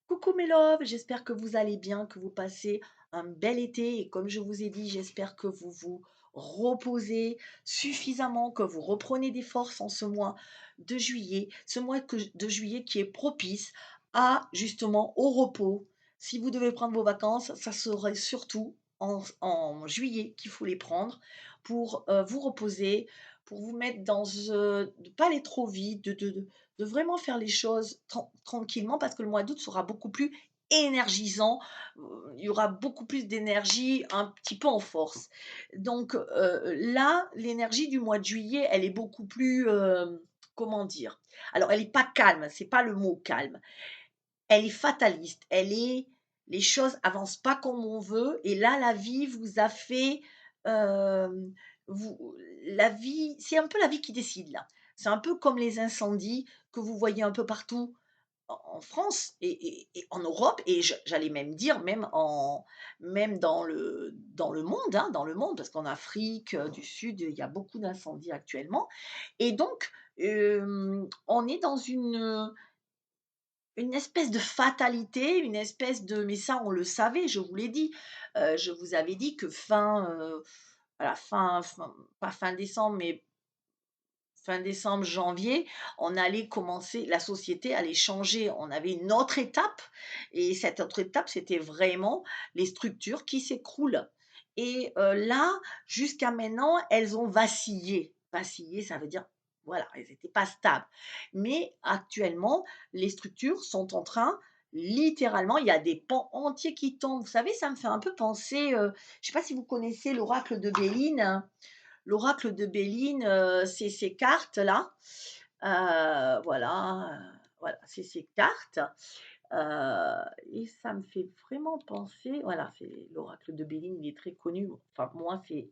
Coucou mes loves, j'espère que vous allez bien, que vous passez un bel été et comme je vous ai dit, j'espère que vous vous reposez suffisamment, que vous reprenez des forces en ce mois de juillet, de juillet qui est propice à justement au repos. Si vous devez prendre vos vacances, ça serait surtout en juillet qu'il faut les prendre pour vous reposer, pour vous mettre de pas aller trop vite, de vraiment faire les choses tranquillement parce que le mois d'août sera beaucoup plus énergisant, il y aura beaucoup plus d'énergie un petit peu en force. Donc là, l'énergie du mois de juillet, elle est beaucoup plus, comment dire? Alors elle est pas calme, c'est pas le mot calme. Elle est fataliste, elle est les choses avancent pas comme on veut et là, la vie vous a fait, hem, vous la vie c'est un peu la vie qui décide là. C'est un peu comme les incendies que vous voyez un peu partout en France et en Europe et j'allais même dire même dans le monde, hein, dans le monde parce qu'en Afrique, du Sud, il y a beaucoup d'incendies actuellement et donc on est dans une espèce de fatalité, une espèce de mais ça, on le savait, je vous l'ai dit. Je vous avais dit que à la fin pas fin décembre, mais fin décembre, janvier, on allait commencer la société allait changer. On avait une autre étape et cette autre étape, c'était vraiment les structures qui s'écroulent et là, jusqu'à maintenant, elles ont vacillé. Vacillé, ça veut dire, voilà, elles n'étaient pas stables. Mais actuellement, les structures sont en train littéralement, il y a des pans entiers qui tombent. Vous savez, ça me fait un peu penser, je ne sais pas si vous connaissez l'oracle de Béline? L'oracle de Béline, c'est ces cartes-là, voilà, c'est ces cartes, et ça me fait vraiment penser voilà, c'est l'oracle de Béline, il est très connu, enfin moi c'est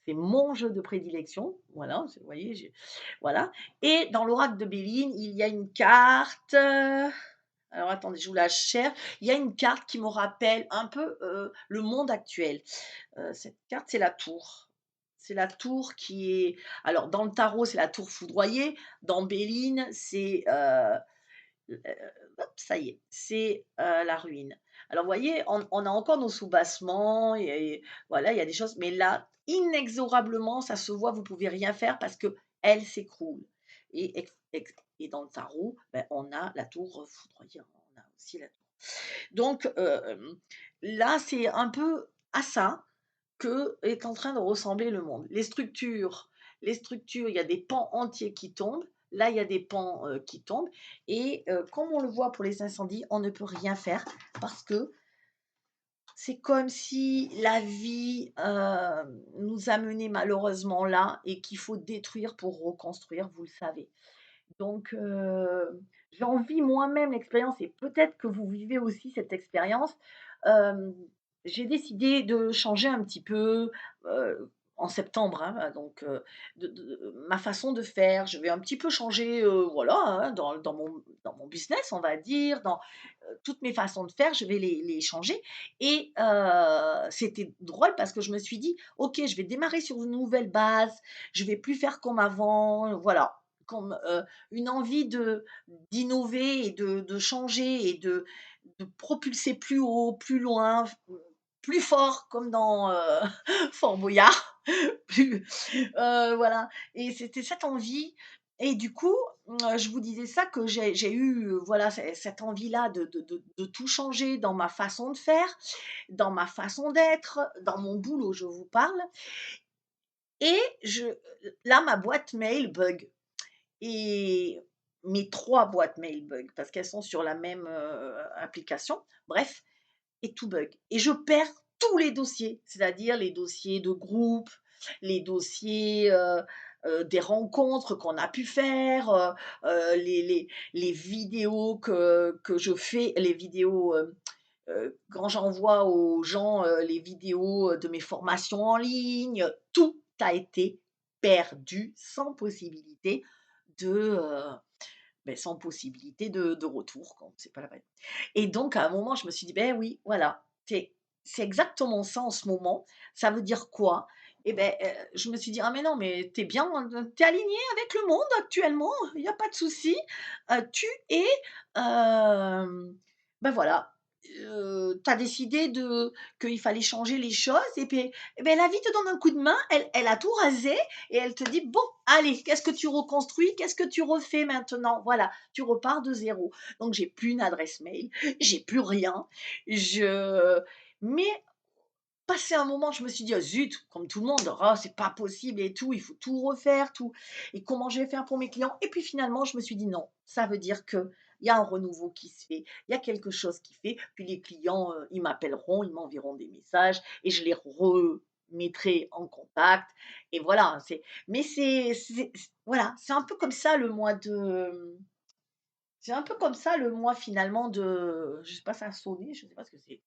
mon jeu de prédilection, voilà, vous voyez, voilà et dans l'oracle de Béline, il y a une carte, alors attendez, je vous la cherche, il y a une carte qui me rappelle un peu, le monde actuel. Cette carte, c'est la tour. C'est la tour qui est alors dans le tarot, c'est la tour foudroyée, dans Béline, hop, ça y est, c'est, la ruine. Alors vous voyez, on a encore nos soubassements et voilà, il y a des choses, mais là, inexorablement, ça se voit, vous pouvez rien faire parce qu'elle s'écroule et dans le tarot, on a la tour foudroyée, on a aussi la tour. Donc, là, c'est un peu à ça que est en train de ressembler le monde. Les structures, il y a des pans entiers qui tombent. Là, il y a des pans, qui tombent et comme on le voit pour les incendies, on ne peut rien faire parce que c'est comme si la vie, nous a menés malheureusement là et qu'il faut détruire pour reconstruire, vous le savez. Donc j'en vis moi-même l'expérience et peut-être que vous vivez aussi cette expérience. Hem, j'ai décidé de changer un petit peu, en septembre, hein, donc de ma façon de faire. Je vais un petit peu changer, voilà, hein, dans mon business, on va dire, dans, toutes mes façons de faire, je vais les changer et c'était drôle parce que je me suis dit: «OK, je vais démarrer sur une nouvelle base, je vais plus faire comme avant», voilà, comme, une envie d'innover et de changer et de propulser plus haut, plus loin, plus fort comme dans, Fort Boyard, plus voilà et c'était cette envie et du coup, je vous disais ça que j'ai eu, voilà, cette envie-là de tout changer dans ma façon de faire, dans ma façon d'être, dans mon boulot, je vous parle et là, ma boîte mail bug. Et mes 3 boîtes mail bug parce qu'elles sont sur la même, application. Bref et tout bug et je perds tous les dossiers, c'est-à-dire les dossiers de groupe, les dossiers, des rencontres qu'on a pu faire, les vidéos que je fais, les vidéos, quand j'envoie aux gens, les vidéos, de mes formations en ligne, tout a été perdu sans possibilité de, sans possibilité de retour quoi, c'est pas la peine. Et donc à un moment, je me suis dit: «Beh oui, voilà, c'est exactement ça en ce moment». Ça veut dire quoi? Et beh, je me suis dit: «Ah mais non, mais tu es bien, tu es aligné avec le monde actuellement, il y a pas de souci, tu es, hem, ben voilà, tu as décidé de qu'il fallait changer les choses et beh, la vie te donne un coup de main, elle a tout rasé et elle te dit: «Bon, allez, qu'est-ce que tu reconstruis? Qu'est-ce que tu refais maintenant?» Voilà, tu repars de zéro. Donc j'ai plus une adresse mail, j'ai plus rien. Je mais passé un moment, je me suis dit: «Ah zut!» comme tout le monde: «Oh, c'est pas possible et tout, il faut tout refaire, tout et comment je vais faire pour mes clients?» et puis finalement, je me suis dit: «Non, ça veut dire qu'il y a un renouveau qui se fait, il y a quelque chose qui fait, puis les clients, ils m'appelleront, ils m'enverront des messages et je les remettrai en contact» et voilà, voilà, c'est un peu comme ça le mois de c'est un peu comme ça le mois finalement de je sais pas, ça a sonné, je sais pas ce que c'est.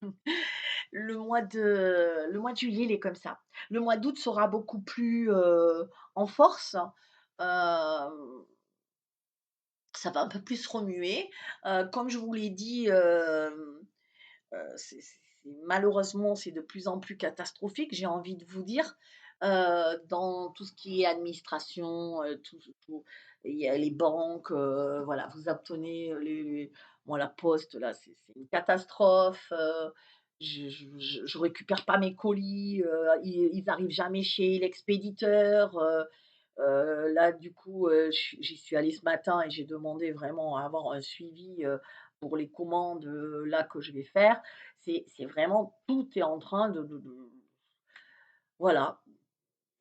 Le mois de juillet, il est comme ça. Le mois d'août sera beaucoup plus, en force. Hem, Ça va un peu plus remuer. Comme je vous l'ai dit, malheureusement, c'est de plus en plus catastrophique, j'ai envie de vous dire, dans tout ce qui est administration, tout il y a les banques, voilà, vous obtenez, les moi, la poste, là, c'est une catastrophe, je récupère pas mes colis, ils arrivent jamais chez l'expéditeur, là, du coup, j'y suis allée ce matin et j'ai demandé vraiment à avoir un suivi, pour les commandes, là, que je vais faire. C'est vraiment tout est en train de voilà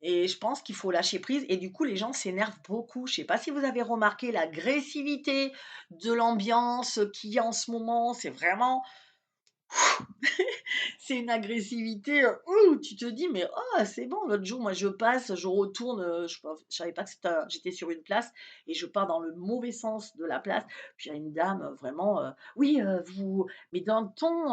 et je pense qu'il faut lâcher prise et du coup, les gens s'énervent beaucoup. Je sais pas si vous avez remarqué l'agressivité de l'ambiance, qu'il y a en ce moment, c'est vraiment c'est une agressivité, ouh, tu te dis: «Mais oh, c'est bon». L'autre jour, moi, je passe, je retourne, je savais pas que j'étais sur une place et je pars dans le mauvais sens de la place. Puis il y a une dame, vraiment, «Oui, vous» mais d'un ton,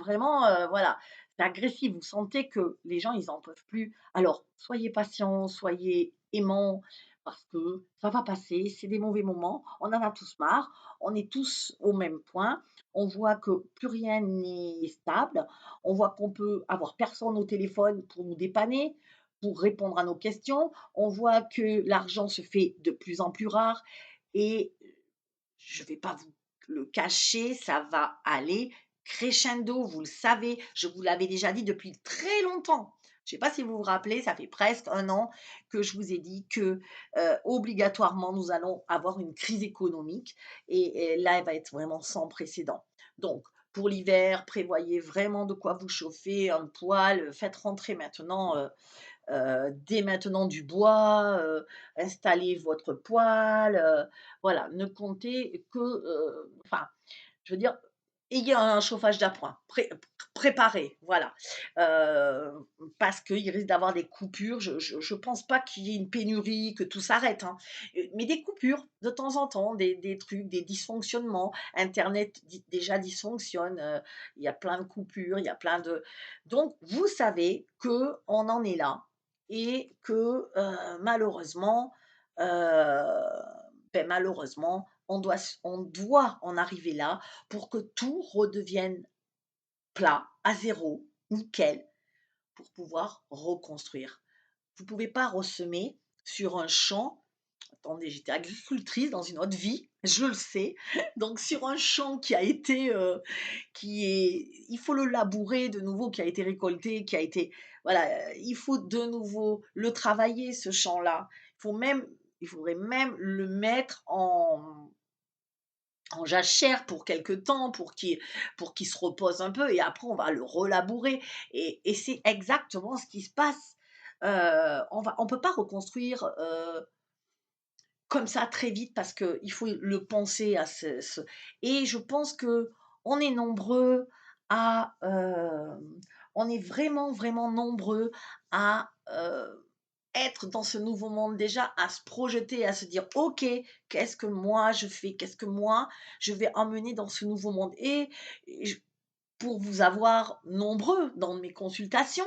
vraiment, voilà, c'est agressif. Vous sentez que les gens, ils en peuvent plus. Alors, soyez patients, soyez aimants parce que ça va passer, c'est des mauvais moments, on en a tous marre, on est tous au même point. On voit que plus rien n'est stable. On voit qu'on peut avoir personne au téléphone pour nous dépanner, pour répondre à nos questions. On voit que l'argent se fait de plus en plus rare et je ne vais pas vous le cacher, ça va aller crescendo, vous le savez, je vous l'avais déjà dit depuis très longtemps. Je ne sais pas si vous vous rappelez, ça fait presque un an que je vous ai dit que obligatoirement nous allons avoir une crise économique et là, elle va être vraiment sans précédent. Donc, pour l'hiver, prévoyez vraiment de quoi vous chauffer, un poêle, faites rentrer maintenant dès maintenant du bois, installez votre poêle, voilà, ne comptez que, enfin, je veux dire, ayez un chauffage d'appoint, préparé, voilà. Parce qu'il risque d'avoir des coupures. Je pense pas qu'il y ait une pénurie, que tout s'arrête, hein, mais des coupures de temps en temps, des trucs, des dysfonctionnements. Internet déjà dysfonctionne, il y a plein de coupures, il y a plein de donc vous savez qu'on en est là et que, malheureusement, malheureusement, on doit en arriver là pour que tout redevienne plat, à zéro, nickel, pour pouvoir reconstruire. Vous ne pouvez pas ressemer sur un champ. Attendez, j'étais agricultrice dans une autre vie, je le sais. Donc sur un champ qui a été, qui est il faut le labourer de nouveau, qui a été récolté, qui a été voilà, il faut de nouveau le travailler ce champ-là. Il faudrait même le mettre en jachère pour quelque temps, pour qu'il se repose un peu et après on va le relabourer et c'est exactement ce qui se passe. On peut pas reconstruire, comme ça très vite parce qu'il faut le penser à ce et je pense qu'on est nombreux à, on est vraiment, vraiment nombreux à, être dans ce nouveau monde déjà, à se projeter, à se dire: «OK, qu'est-ce que moi je fais? Qu'est-ce que moi je vais emmener dans ce nouveau monde?» et je pour vous avoir nombreux dans mes consultations,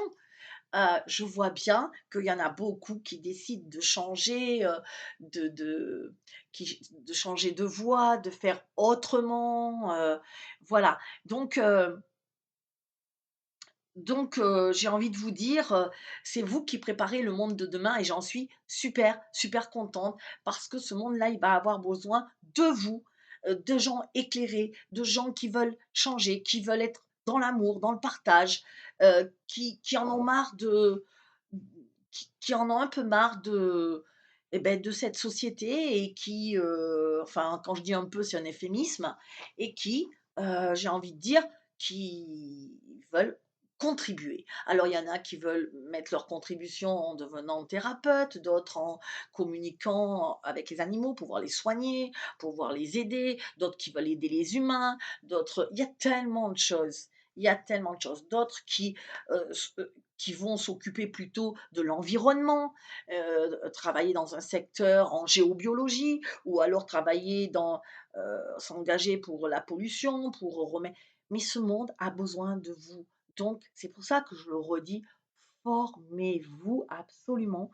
je vois bien qu'il y en a beaucoup qui décident de changer, de de changer de voie, de faire autrement, voilà. Donc heu donc j'ai envie de vous dire, c'est vous qui préparez le monde de demain et j'en suis super, super contente parce que ce monde-là, il va avoir besoin de vous, de gens éclairés, de gens qui veulent changer, qui veulent être dans l'amour, dans le partage, qui en ont marre qui en ont un peu marre de cette société et qui, enfin, quand je dis un peu, c'est un euphémisme et qui, j'ai envie de dire, qui veulent contribuer. Alors il y en a qui veulent mettre leur contribution en devenant thérapeute, d'autres en communiquant avec les animaux pour pouvoir les soigner, pour pouvoir les aider, d'autres qui veulent aider les humains, d'autres il y a tellement de choses. Il y a tellement de choses. D'autres qui vont s'occuper plutôt de l'environnement, travailler dans un secteur en géobiologie ou alors travailler s'engager pour la pollution, pour remettre mais ce monde a besoin de vous. Donc c'est pour ça que je le redis, formez-vous absolument.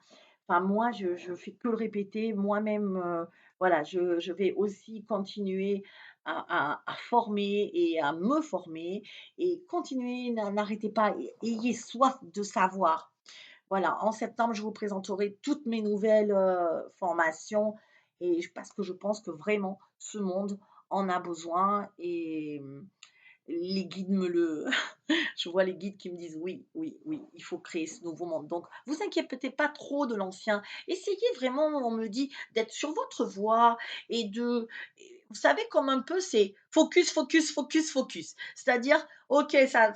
Enfin moi je fais que le répéter, moi-même, voilà, je vais aussi continuer à former et à me former et continuez, n'arrêtez pas, ayez soif de savoir. Voilà, en septembre, je vous présenterai toutes mes nouvelles, formations parce que je pense que vraiment ce monde en a besoin et les guides me le je vois les guides qui me disent: «Oui, oui, oui, il faut créer ce nouveau monde». Donc vous inquiétez pas trop de l'ancien. Essayez vraiment, on me dit, d'être sur votre voie et vous savez comme un peu c'est focus, focus, focus, focus. C'est-à-dire, OK, ça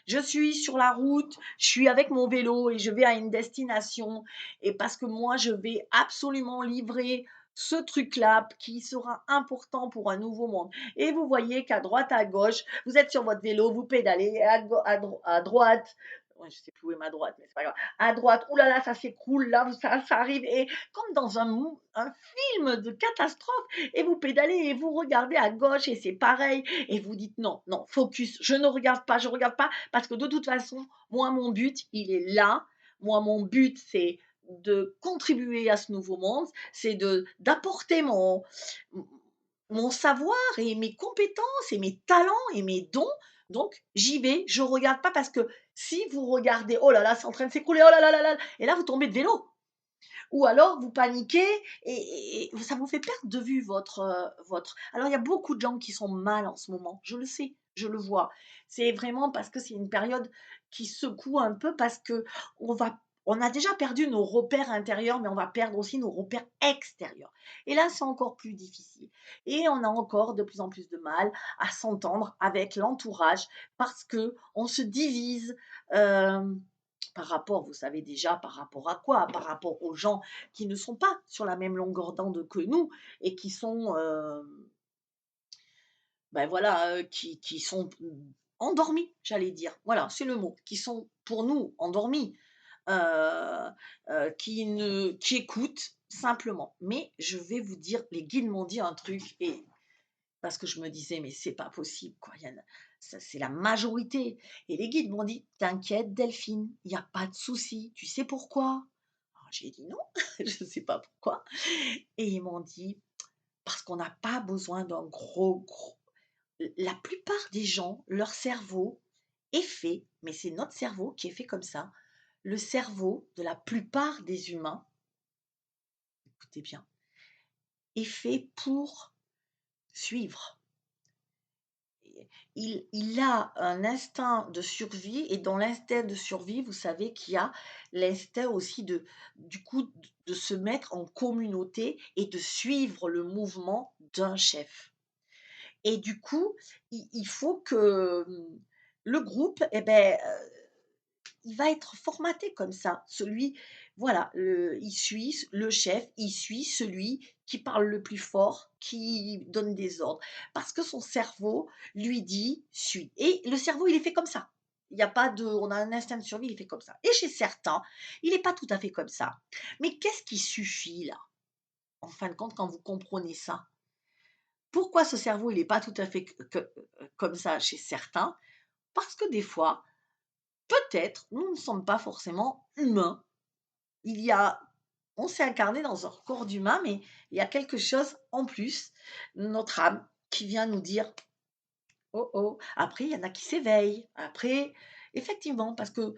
je suis sur la route, je suis avec mon vélo et je vais à une destination et parce que moi je vais absolument livrer ce truc-là qui sera important pour un nouveau monde et vous voyez qu'à droite, à gauche, vous êtes sur votre vélo, vous pédalez et à droite, ouais, je sais plus où est ma droite, mais c'est pas grave. À droite, ouh là là, ça s'écroule, là, ça arrive, et comme dans un film de catastrophe, et vous pédalez et vous regardez à gauche et c'est pareil, et vous dites non, non, focus, je ne regarde pas, je regarde pas, parce que de toute façon, moi, mon but, il est là. Moi, mon but, c'est de contribuer à ce nouveau monde, c'est d'apporter mon savoir et mes compétences et mes talents et mes dons. Donc, j'y vais, je regarde pas parce que si vous regardez, oh là là, c'est en train de s'écrouler, oh là là là là, et là, vous tombez de vélo. Ou alors, vous paniquez et ça vous fait perdre de vue votre. Alors, il y a beaucoup de gens qui sont mal en ce moment. Je le sais, je le vois. C'est vraiment parce que c'est une période qui secoue un peu parce que on va on a déjà perdu nos repères intérieurs, mais on va perdre aussi nos repères extérieurs. Et là, c'est encore plus difficile. Et on a encore de plus en plus de mal à s'entendre avec l'entourage parce que on se divise. euh, Par rapport, vous savez déjà, par rapport à quoi? Par rapport aux gens qui ne sont pas sur la même longueur d'onde que nous et qui sont, ben voilà, qui sont endormis, j'allais dire. Voilà, c'est le mot, qui sont pour nous endormis, heu qui écoutent simplement. Mais je vais vous dire, les guides m'ont dit un truc et parce que je me disais: «Mais c'est pas possible quoi, il y en a ça c'est la majorité» et les guides m'ont dit: «T'inquiète Delphine, il y a pas de souci, tu sais pourquoi?» Alors j'ai dit: «Non, je ne sais pas pourquoi» et ils m'ont dit: «Parce qu'on n'a pas besoin d'un gros» la plupart des gens, leur cerveau est fait, mais c'est notre cerveau qui est fait comme ça. Le cerveau de la plupart des humains, écoutez bien, est fait pour suivre. Il a un instinct de survie et dans l'instinct de survie, vous savez qu'il y a l'instinct aussi du coup, de se mettre en communauté et de suivre le mouvement d'un chef. Et du coup, il faut que le groupe, eh ben, il va être formaté comme ça. Voilà, il suit le chef, il suit celui qui parle le plus fort, qui donne des ordres. Parce que son cerveau lui dit suis. Et le cerveau, il est fait comme ça. Il n'y a pas de, on a un instinct de survie, il est fait comme ça. Et chez certains, il n'est pas tout à fait comme ça. Mais qu'est-ce qui suffit là, en fin de compte, quand vous comprenez ça? Pourquoi ce cerveau, il n'est pas tout à fait comme ça chez certains? Parce que des fois, peut-être, nous ne sommes pas forcément humains. Il y a On s'est incarné dans un corps d'humain, mais il y a quelque chose en plus, notre âme, qui vient nous dire: «Oh oh». Après, il y en a qui s'éveillent. Après, effectivement, parce que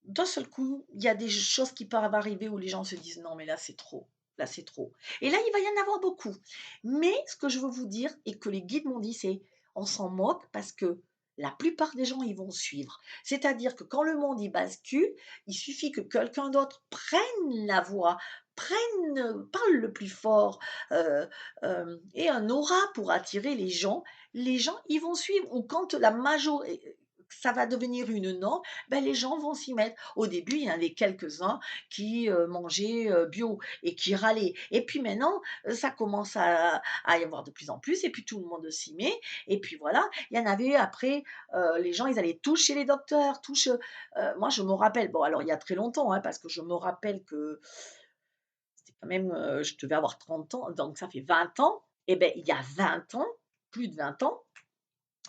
d'un seul coup, il y a des choses qui peuvent arriver où les gens se disent: «Non, mais là, c'est trop. là, c'est trop. Et là, il va y en avoir beaucoup. Mais ce que je veux vous dire et que les guides m'ont dit, c'est: «On s'en moque parce que la plupart des gens, ils vont suivre». C'est-à-dire que quand le monde, il bascule, il suffit que quelqu'un d'autre prenne la voix, parle le plus fort, ait un aura pour attirer les gens, ils vont suivre. Ou quand la majorité, ça va devenir une norme, ben les gens vont s'y mettre. Au début, il y en avait quelques-uns qui, mangeaient, bio et qui râlaient et puis maintenant, ça commence à y avoir de plus en plus et puis tout le monde s'y met et puis voilà. Il y en avait après, les gens, ils allaient tous chez les docteurs, tous che moi je me rappelle, bon alors il y a très longtemps, hein, parce que je me rappelle que c'était quand même, je devais avoir 30 ans, donc ça fait 20 ans et ben il y a 20 ans, plus de 20 ans,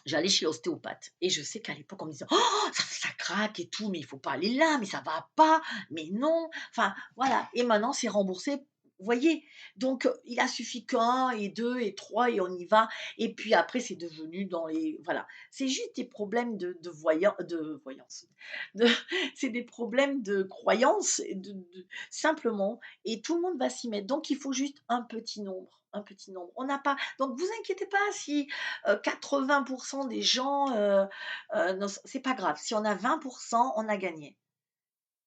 j'allais chez l'ostéopathe et je sais qu'à l'époque, on me disait: «Oh, ça craque et tout, mais il faut pas aller là, mais ça va pas, mais non». Enfin, voilà et maintenant c'est remboursé, vous voyez? Donc il a suffi qu'1 et 2 et 3 et on y va et puis après c'est devenu dans les voilà. C'est juste des problèmes de voyance, de c'est des problèmes de croyance et de simplement et tout le monde va s'y mettre. Donc il faut juste un petit nombre, un petit nombre. On n'a pas donc vous inquiétez pas si 80 des gens, non, c'est pas grave. Si on a 20 on a gagné.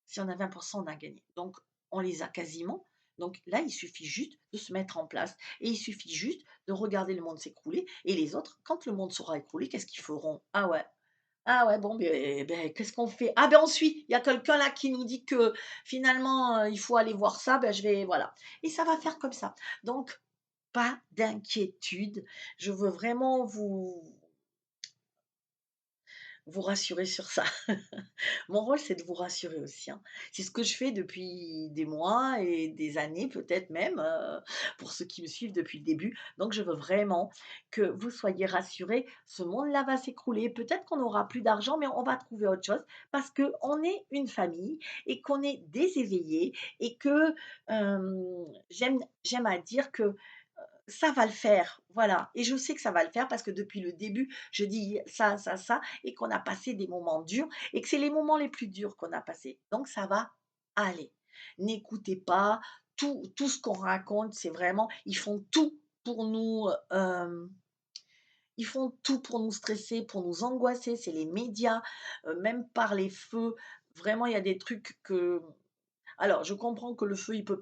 Si on a 20 on a gagné. Donc on les a quasiment. Donc là, il suffit juste de se mettre en place et il suffit juste de regarder le monde s'écrouler et les autres, quand le monde sera écroulé, qu'est-ce qu'ils feront? Ah ouais, bon, beh, qu'est-ce qu'on fait? Ah ben on suit, il y a quelqu'un là qui nous dit que finalement, il faut aller voir ça, ben je vais voilà et ça va faire comme ça. Donc pas d'inquiétude, je veux vraiment vous rassurer sur ça. Mon rôle, c'est de vous rassurer aussi, hein. C'est ce que je fais depuis des mois et des années, peut-être même, pour ceux qui me suivent depuis le début. Donc je veux vraiment que vous soyez rassurés. Ce monde-là va s'écrouler. Peut-être qu'on n'aura plus d'argent, mais on va trouver autre chose parce qu'on est une famille et qu'on est des éveillés et que, j'aime à dire que ça va le faire, voilà et je sais que ça va le faire parce que depuis le début, je dis ça et qu'on a passé des moments durs et que c'est les moments les plus durs qu'on a passés. Donc ça va aller. N'écoutez pas tout ce qu'on raconte, c'est vraiment ils font tout pour nous, ils font tout pour nous stresser, pour nous angoisser, c'est les médias, même par les feux. Vraiment, il y a des trucs que alors, je comprends que le feu, il peut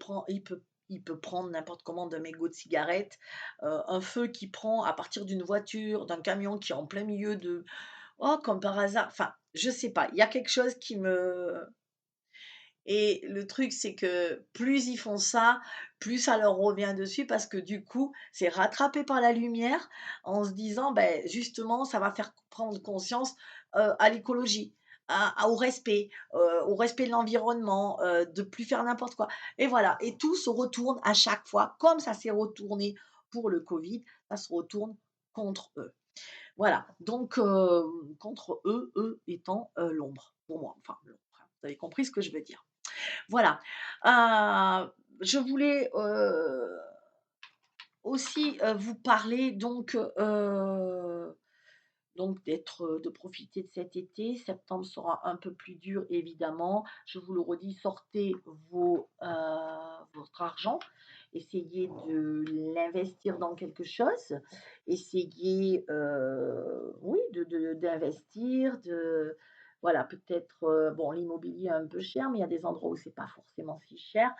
prendre n'importe comment d'un mégot de cigarette, un feu qui prend à partir d'une voiture, d'un camion qui est en plein milieu de oh, comme par hasard, enfin, je sais pas, il y a quelque chose qui me et le truc, c'est que plus ils font ça, plus ça leur revient dessus parce que du coup, c'est rattrapé par la lumière en se disant, ben justement, ça va faire prendre conscience, à l'écologie, au respect de l'environnement, de plus faire n'importe quoi et voilà et tout se retourne à chaque fois, comme ça s'est retourné pour le covid, ça se retourne contre eux. Voilà, donc contre eux, eux étant, l'ombre, pour moi, enfin l'ombre, hein. Vous avez compris ce que je veux dire. Voilà, je voulais, aussi, vous parler donc d'être, de profiter de cet été. Septembre sera un peu plus dur évidemment. Je vous le redis, sortez votre argent, essayez de l'investir dans quelque chose. Essayez, oui d'investir, de voilà peut-être, bon l'immobilier est un peu cher, mais il y a des endroits où c'est pas forcément si cher.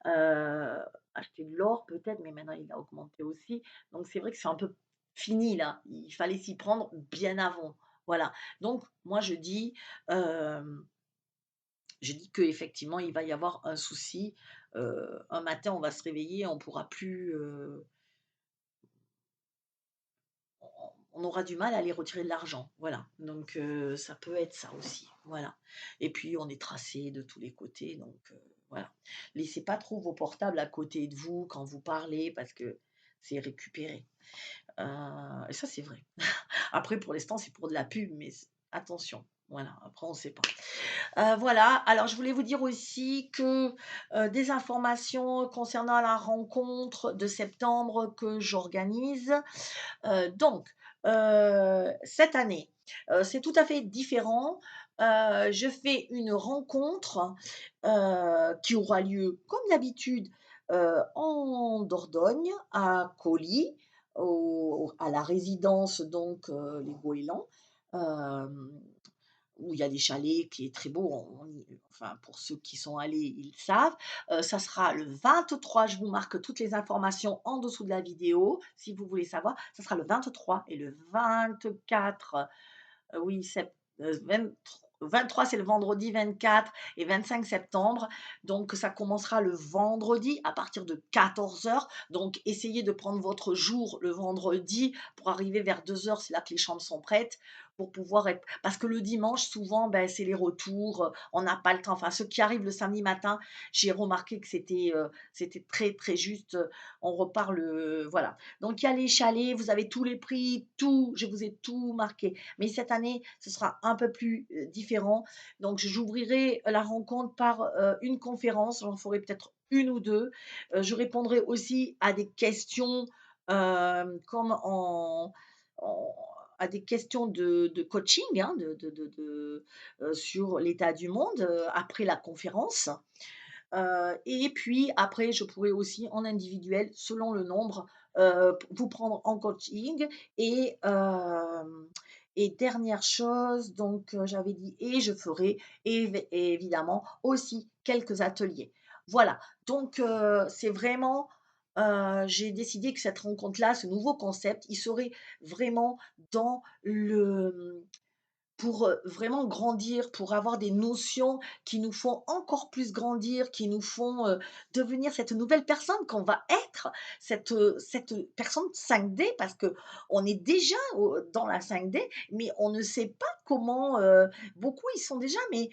Heu, acheter de l'or peut-être, mais maintenant il a augmenté aussi. Donc c'est vrai que c'est un peu fini là, il fallait s'y prendre bien avant. Voilà. Donc moi je dis qu'effectivement il va y avoir un souci, un matin on va se réveiller, on pourra plus, on aura du mal à aller retirer de l'argent, voilà. Donc ça peut être ça aussi, voilà. Et puis on est tracé de tous les côtés, donc voilà. Laissez pas trop vos portables à côté de vous quand vous parlez parce que c'est récupéré. Et ça c'est vrai. Après pour l'instant c'est pour de la pub, mais attention, voilà, après on ne sait pas. Voilà, alors je voulais vous dire aussi que, des informations concernant la rencontre de septembre que j'organise. Donc, cette année, c'est tout à fait différent. Je fais une rencontre, qui aura lieu comme d'habitude, en Dordogne, à Colly, à la résidence donc, les goélands, hem, où il y a des chalets qui est très beau, enfin pour ceux qui sont allés, ils savent. Ça sera le 23, je vous marque toutes les informations en dessous de la vidéo, si vous voulez savoir. Ça sera le 23 et le 24. Oui, 23 c'est le vendredi 24 et 25 septembre. Donc ça commencera le vendredi à partir de 14 heures. Donc essayez de prendre votre jour le vendredi pour arriver vers 2 heures. C'est là que les chambres sont prêtes pour pouvoir être parce que le dimanche souvent, c'est les retours, on n'a pas le temps. Enfin ceux qui arrivent le samedi matin, j'ai remarqué que c'était très, très juste, on repart le voilà. Donc il y a les chalets, vous avez tous les prix, tout, je vous ai tout marqué. Mais cette année, ce sera un peu plus, différent. Donc j'ouvrirai la rencontre par, une conférence, j'en ferai peut-être une ou 2. Je répondrai aussi à des questions, comme en à des questions de coaching, hein, sur l'état du monde, après la conférence. Et puis après, je pourrais aussi en individuel, selon le nombre, vous prendre en coaching et dernière chose, donc j'avais dit et je ferai évidemment aussi quelques ateliers. Voilà, donc c'est vraiment, j'ai décidé que cette rencontre-là, ce nouveau concept, il serait vraiment dans le pour, vraiment grandir, pour avoir des notions qui nous font encore plus grandir, qui nous font, devenir cette nouvelle personne qu'on va être, cette personne 5D parce qu'on est déjà dans la 5D, mais on ne sait pas comment, beaucoup ils sont déjà mais,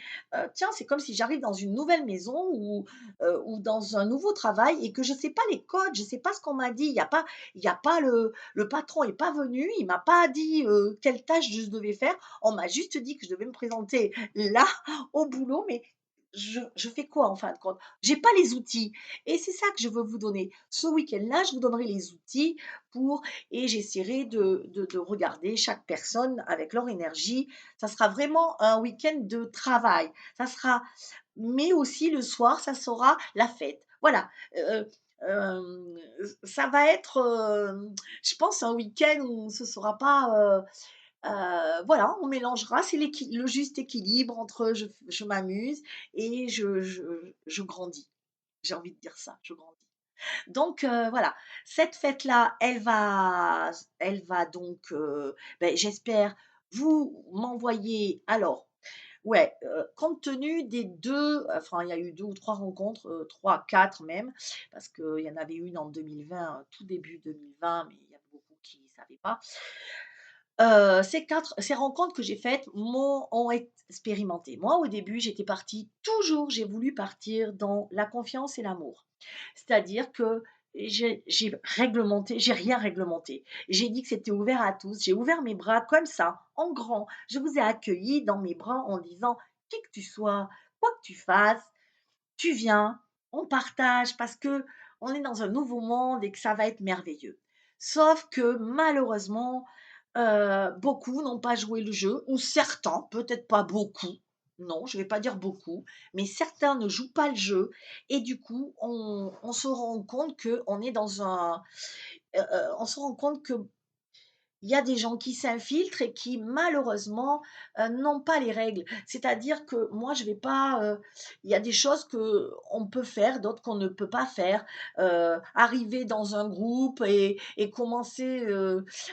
tiens, c'est comme si j'arrive dans une nouvelle maison ou dans un nouveau travail et que je ne sais pas les codes, je ne sais pas ce qu'on m'a dit. Il y a pas le patron est pas venu, il m'a pas dit, quelle tâche je devais faire. On m'a juste dit que je devais me présenter là, au boulot, mais je fais quoi en fin de compte? J'ai pas les outils et c'est ça que je veux vous donner. Ce week-end-là, je vous donnerai les outils pour et j'essaierai de regarder chaque personne avec leur énergie. Ça sera vraiment un week-end de travail. Ça sera mais aussi le soir, ça sera la fête. Voilà, ça va être, je pense un week-end où ce sera pas, voilà, on mélangera, c'est le juste équilibre entre je m'amuse et je grandis. J'ai envie de dire ça, je grandis. Donc voilà, cette fête-là, elle va donc, j'espère vous m'envoyer alors ouais, compte tenu des 2, enfin il y a eu 2 ou 3 rencontres, 3, 4 même, parce qu'il y en avait une en 2020, tout début 2020, mais il y a beaucoup qui ne savaient pas. Ces rencontres que j'ai faites ont expérimenté. Moi, au début, j'étais partie toujours j'ai voulu partir dans la confiance et l'amour. C'est-à-dire que j'ai rien réglementé. J'ai dit que c'était ouvert à tous. J'ai ouvert mes bras comme ça, en grand. Je vous ai accueillis dans mes bras en disant: «Qui que tu sois, quoi que tu fasses, tu viens, on partage parce que on est dans un nouveau monde et que ça va être merveilleux». Sauf que malheureusement, beaucoup n'ont pas joué le jeu ou certains, peut-être pas beaucoup, non, je ne vais pas dire beaucoup, mais certains ne jouent pas le jeu et du coup, on se rend compte qu'on est dans on se rend compte que il y a des gens qui s'infiltrent et qui malheureusement, n'ont pas les règles. C'est-à-dire que moi je vais pas, il y a des choses qu'on peut faire, d'autres qu'on ne peut pas faire. Arriver dans un groupe et commencer,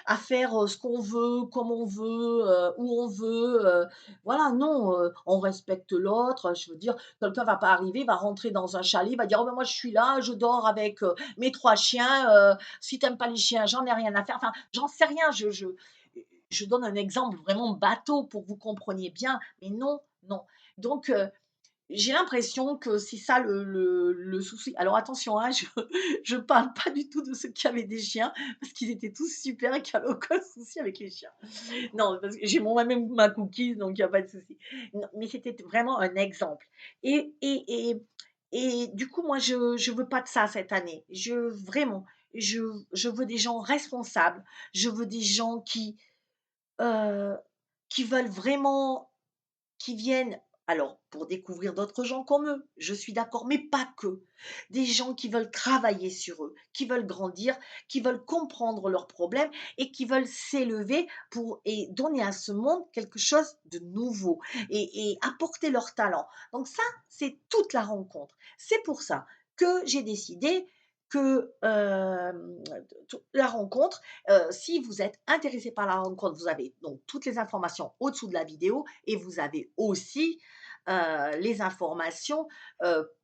à faire, ce qu'on veut, comme on veut, où on veut, voilà, non, on respecte l'autre. Je veux dire, quelqu'un va pas arriver, va rentrer dans un chalet, va dire: «Oh ben moi je suis là, je dors avec, mes 3 chiens, si tu aimes pas les chiens, j'en ai rien à faire». Enfin, j'en sais rien, je donne un exemple vraiment bateau pour que vous compreniez bien, mais non, non. Donc, j'ai l'impression que c'est ça le souci. Alors attention, hein, je parle pas du tout de ceux qui avaient des chiens, parce qu'ils étaient tous super et qu'il y avait aucun souci avec les chiens. Non, parce que j'ai moi-même ma cookie, donc il y a pas de souci. Non, mais c'était vraiment un exemple et et et et du coup, moi, je veux pas de ça cette année. Vraiment, je je veux des gens responsables. Je veux des gens heu, qui veulent vraiment qui viennent Alors, pour découvrir d'autres gens comme eux, je suis d'accord, mais pas que. Des gens qui veulent travailler sur eux, qui veulent grandir, qui veulent comprendre leurs problèmes et qui veulent s'élever pour et donner à ce monde quelque chose de nouveau et apporter leur talent. Donc ça, c'est toute la rencontre. C'est pour ça que j'ai décidé que la rencontre, si vous êtes intéressé par la rencontre, vous avez donc toutes les informations au-dessous de la vidéo et vous avez aussi les informations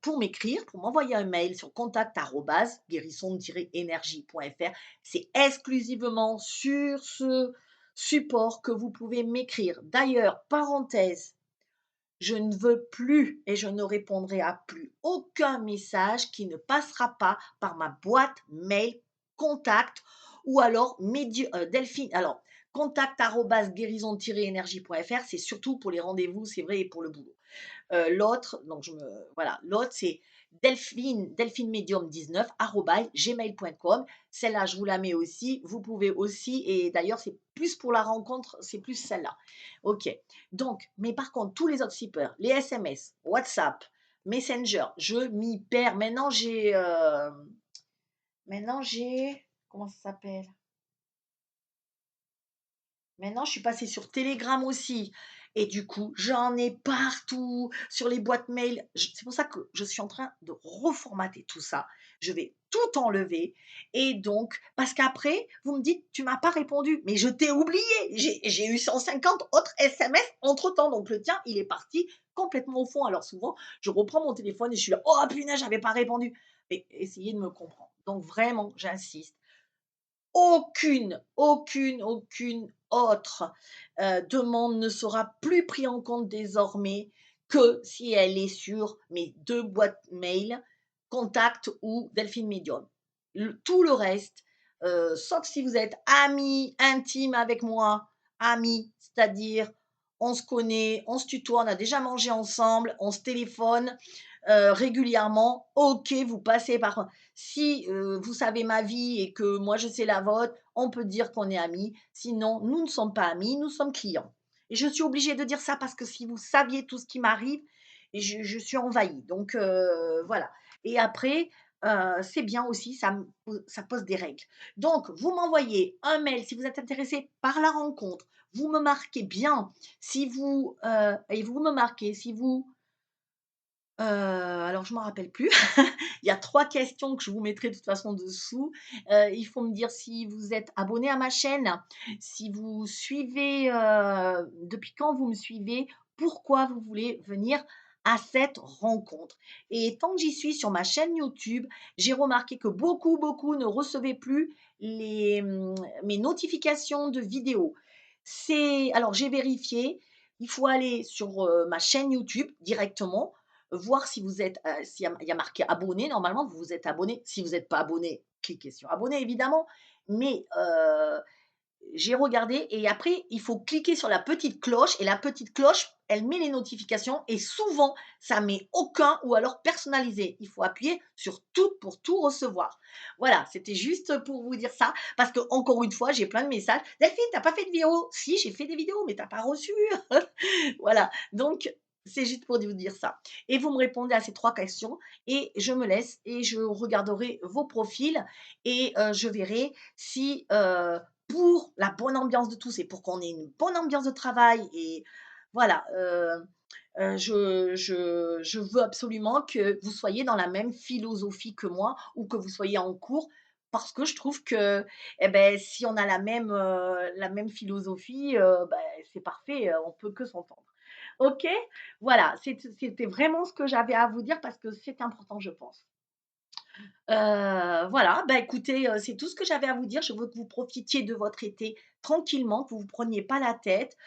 pour m'écrire, pour m'envoyer un mail sur contact@guérison-énergie.fr. C'est exclusivement sur ce support que vous pouvez m'écrire. D'ailleurs, parenthèse, je ne veux plus et je ne répondrai à plus aucun message qui ne passera pas par ma boîte mail contact ou alors Delphine. Alors, contact@guérison-énergie.fr, c'est surtout pour les rendez-vous, c'est vrai, et pour le boulot. L'autre, donc voilà, l'autre c'est delphinemedium19@gmail.com. Celle-là, je vous la mets aussi. Vous pouvez aussi, et d'ailleurs, c'est plus pour la rencontre, c'est plus celle-là. OK. Donc, mais par contre, tous les autres zippers, les SMS, WhatsApp, Messenger, je m'y perds. Maintenant j'ai, comment ça s'appelle? Maintenant, je suis passée sur Telegram aussi. Et du coup, j'en ai partout sur les boîtes mail. C'est pour ça que je suis en train de reformater tout ça. Je vais tout enlever. Et donc, parce qu'après, vous me dites, tu m'as pas répondu. Mais je t'ai oublié. J'ai eu 150 autres SMS entre-temps. Donc, le tien, il est parti complètement au fond. Alors, souvent, je reprends mon téléphone et je suis là, oh punaise, j'avais pas répondu. Mais essayez de me comprendre. Donc, vraiment, j'insiste, aucune autre demande ne sera plus prise en compte désormais que si elle est sur mes 2 boîtes mail, Contact ou Delphine Medium. Tout le reste, sauf si vous êtes amis intimes avec moi, amis, c'est-à-dire on se connaît, on se tutoie, on a déjà mangé ensemble, on se téléphone régulièrement, OK, vous passez par. Si vous savez ma vie et que moi je sais la vôtre, on peut dire qu'on est amis. Sinon, nous ne sommes pas amis, nous sommes clients. Et je suis obligée de dire ça parce que si vous saviez tout ce qui m'arrive, et je suis envahie. Donc voilà. Et après, c'est bien aussi, ça pose des règles. Donc, vous m'envoyez un mail si vous êtes intéressé par la rencontre. Vous me marquez bien si vous, et vous me marquez si vous, alors je ne m'en rappelle plus. Il y a 3 questions que je vous mettrai de toute façon dessous. Il faut me dire si vous êtes abonné à ma chaîne, si vous suivez, depuis quand vous me suivez, pourquoi vous voulez venir à cette rencontre. Et tant que j'y suis sur ma chaîne YouTube, j'ai remarqué que beaucoup ne recevaient plus mes notifications de vidéos. Alors j'ai vérifié, il faut aller sur, ma chaîne YouTube directement, voir si vous êtes, s'il y a marqué abonné, normalement, vous vous êtes abonné. Si vous n'êtes pas abonné, cliquez sur abonner évidemment. Mais j'ai regardé et après, il faut cliquer sur la petite cloche et la petite cloche, elle met les notifications et souvent, ça met aucun ou alors personnalisé. Il faut appuyer sur tout pour tout recevoir. Voilà, c'était juste pour vous dire ça parce que encore une fois, j'ai plein de messages. Delphine, t'as pas fait de vidéo? Si, j'ai fait des vidéos, mais t'as pas reçu. Voilà, donc c'est juste pour vous dire ça. Et vous me répondez à ces 3 questions et je me laisse et je regarderai vos profils et je verrai si, pour la bonne ambiance de tous et pour qu'on ait une bonne ambiance de travail et voilà, je veux absolument que vous soyez dans la même philosophie que moi ou que vous soyez en cours parce que je trouve que, eh beh, si on a la même philosophie, c'est parfait, on peut que s'entendre. OK? Voilà, c'était vraiment ce que j'avais à vous dire parce que c'est important, je pense. Voilà, bah, écoutez, c'est tout ce que j'avais à vous dire. Je veux que vous profitiez de votre été tranquillement, que vous vous preniez pas la tête.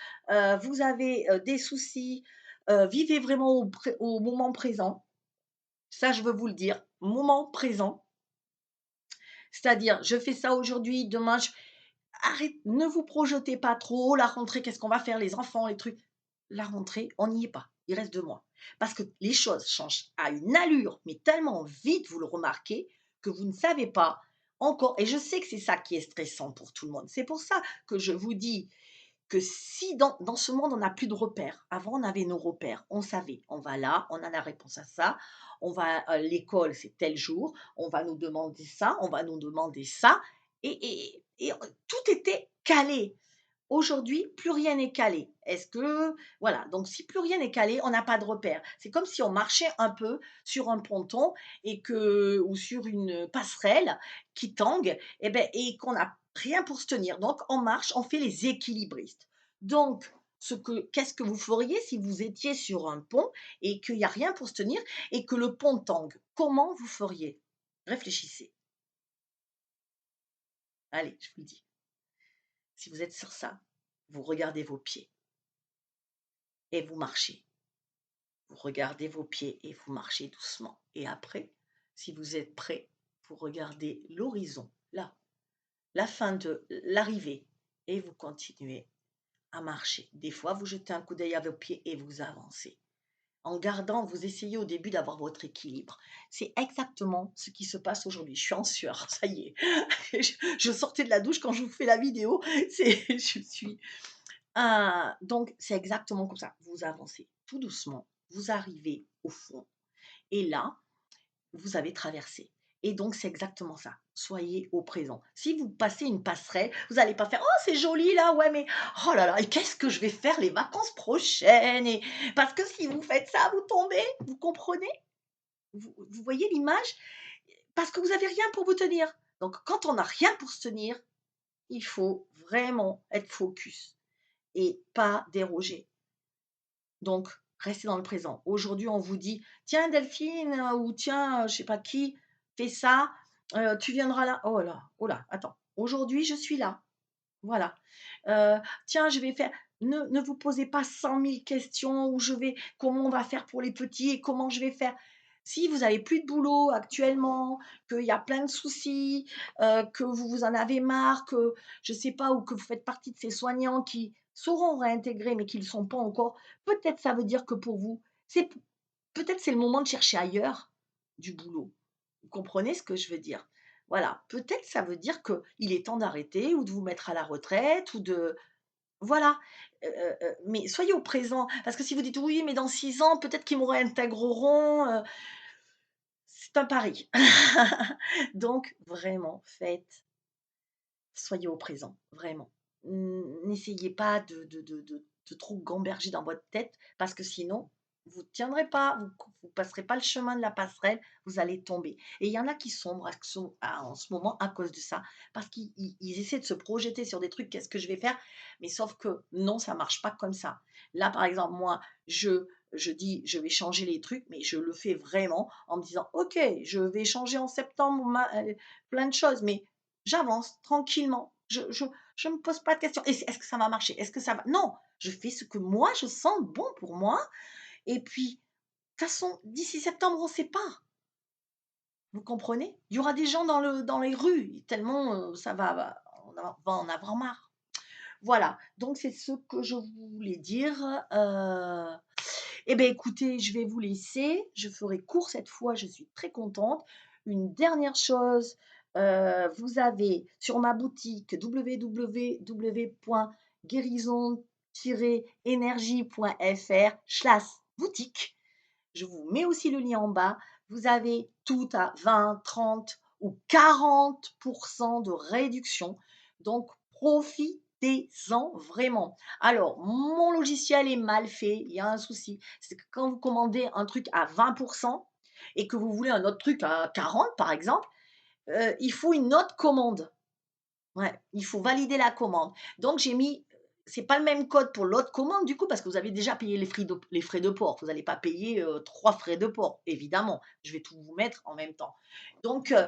Vous avez, des soucis, vivez vraiment au moment présent. Ça, je veux vous le dire, moment présent. C'est-à-dire, je fais ça aujourd'hui, demain je arrête ne vous projetez pas trop. La rentrée, qu'est-ce qu'on va faire? Les enfants, les trucs. La rentrée, on n'y est pas. Il reste 2 mois. Parce que les choses changent à une allure, mais tellement vite, vous le remarquez, que vous ne savez pas encore et je sais que c'est ça qui est stressant pour tout le monde. C'est pour ça que je vous dis que si dans ce monde, on n'a plus de repères. Avant, on avait nos repères. On savait, on va là, on a la réponse à ça. On va à l'école, c'est tel jour. On va nous demander ça, on va nous demander ça. Et tout était calé. Aujourd'hui, plus rien n'est calé. Est-ce que voilà, donc si plus rien n'est calé, on n'a pas de repères. C'est comme si on marchait un peu sur un ponton et que ou sur une passerelle qui tangue et qu'on n'a rien pour se tenir. Donc on marche, on fait les équilibristes. Donc qu'est-ce que vous feriez si vous étiez sur un pont et qu'il y a rien pour se tenir et que le pont tangue? Comment vous feriez? Réfléchissez. Allez, je vous le dis. Si vous êtes sur ça, vous regardez vos pieds et vous marchez. Vous regardez vos pieds et vous marchez doucement. Et après, si vous êtes prêt, vous regardez l'horizon, là, la fin de l'arrivée, et vous continuez à marcher. Des fois, vous jetez un coup d'œil à vos pieds et vous avancez. En gardant, vous essayez au début d'avoir votre équilibre. C'est exactement ce qui se passe aujourd'hui. Je suis en sueur, ça y est. Je sortais de la douche quand je vous fais la vidéo. Je suis donc c'est exactement comme ça. Vous avancez tout doucement, vous arrivez au fond et là, vous avez traversé et donc c'est exactement ça. Soyez au présent. Si vous passez une passerelle, vous allez pas faire: «Oh c'est joli là, ouais mais oh là là et qu'est-ce que je vais faire les vacances prochaines?» et parce que si vous faites ça, vous tombez, vous comprenez? Vous voyez l'image? Parce que vous avez rien pour vous tenir. Donc quand on n'a rien pour se tenir, il faut vraiment être focus et pas déroger. Donc, restez dans le présent. Aujourd'hui, on vous dit: «Tiens Delphine, ou tiens, je sais pas qui, fais ça, tu viendras là». Oh là, attends. Aujourd'hui, je suis là. Voilà. Tiens, je vais faire ne vous posez pas 100 000 questions où je vais comment on va faire pour les petits et comment je vais faire. Si vous avez plus de boulot actuellement, qu'il y a plein de soucis, que vous en avez marre, que je sais pas ou que vous faites partie de ces soignants qui sauront réintégrer mais qui ne le sont pas encore, peut-être ça veut dire que pour vous, c'est peut-être c'est le moment de chercher ailleurs du boulot. Vous comprenez ce que je veux dire? Voilà, peut-être ça veut dire qu'il est temps d'arrêter ou de vous mettre à la retraite ou de voilà, mais soyez au présent parce que si vous dites: «Oui, mais dans 6 ans, peut-être qu'ils me réintégreront», c'est un pari. Donc vraiment, soyez au présent, vraiment. N'essayez pas de trop gamberger dans votre tête parce que sinon, vous ne tiendrez pas, vous passerez pas le chemin de la passerelle, vous allez tomber et il y en a qui sombrent en ce moment à cause de ça, parce qu'ils essaient de se projeter sur des trucs: «Qu'est-ce que je vais faire?» mais sauf que non, ça marche pas comme ça. Là, par exemple, moi, je dis: «Je vais changer les trucs», mais je le fais vraiment en me disant: «OK, je vais changer en septembre plein de choses, mais j'avance tranquillement. Je me pose pas de questions. Est-ce que ça va marcher? Est-ce que ça va non, je fais ce que moi je sens bon pour moi et puis, de toute façon, d'ici septembre, on ne sait pas. Vous comprenez? Il y aura des gens dans les rues, tellement, ça va en avoir marre. Voilà, donc c'est ce que je voulais dire, et beh, écoutez, je vais vous laisser. Je ferai court cette fois, je suis très contente. Une dernière chose, vous avez sur ma boutique www.guérison-énergie.fr/boutique. Je vous mets aussi le lien en bas. Vous avez tout à 20, 30 ou 40 de réduction. Donc, profitez-en vraiment. Alors, mon logiciel est mal fait. Il y a un souci. C'est que quand vous commandez un truc à 20 et que vous voulez un autre truc à 40, par exemple, il faut une autre commande. Ouais, il faut valider la commande. Donc j'ai mis c'est pas le même code pour l'autre commande du coup, parce que vous avez déjà payé les frais de port. Vous n'allez pas payer, 3 frais de port, évidemment. Je vais tout vous mettre en même temps. Donc heu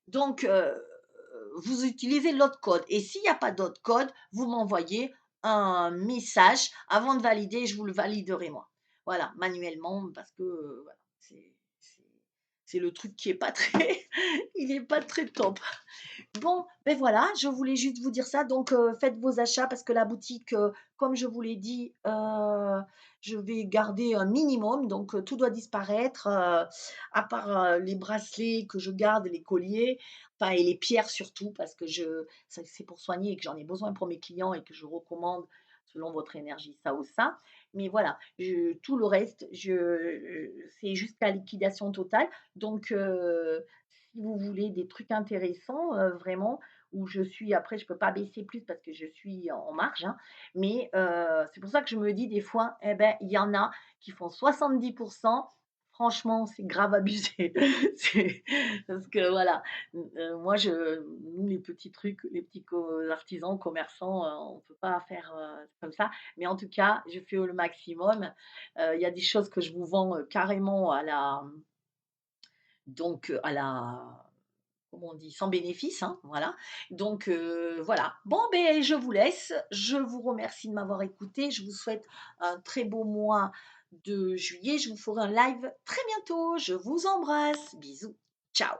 donc vous utilisez l'autre code et s'il y a pas d'autre code, vous m'envoyez un message avant de valider, je vous le validerai moi. Voilà, manuellement parce que, voilà, c'est c'est le truc qui est pas très il est pas très top. Bon, ben voilà, je voulais juste vous dire ça. Donc, faites vos achats parce que la boutique, comme je vous l'ai dit, je vais garder un minimum. Donc, tout doit disparaître, à part, les bracelets que je garde, les colliers, enfin et les pierres surtout parce que c'est pour soigner et que j'en ai besoin pour mes clients et que je recommande selon votre énergie, ça ou ça. Mais voilà, tout le reste, c'est jusqu'à liquidation totale. Donc, si vous voulez des trucs intéressants, vraiment, où je suis après je peux pas baisser plus parce que je suis en marge, hein, mais c'est pour ça que je me dis des fois: «Eh ben, il y en a qui font 70%. Franchement, c'est grave abusé». C'est parce que voilà, moi nous les petits trucs, les petits artisans, commerçants, on peut pas faire, comme ça. Mais en tout cas, je fais au maximum. Il y a des choses que je vous vends, carrément à la à la comment on dit? Sans bénéfice, hein, voilà. Donc voilà. Bon, ben je vous laisse. Je vous remercie de m'avoir écouté. Je vous souhaite un très beau mois de juillet. Je vous ferai un live très bientôt. Je vous embrasse. Bisous. Ciao.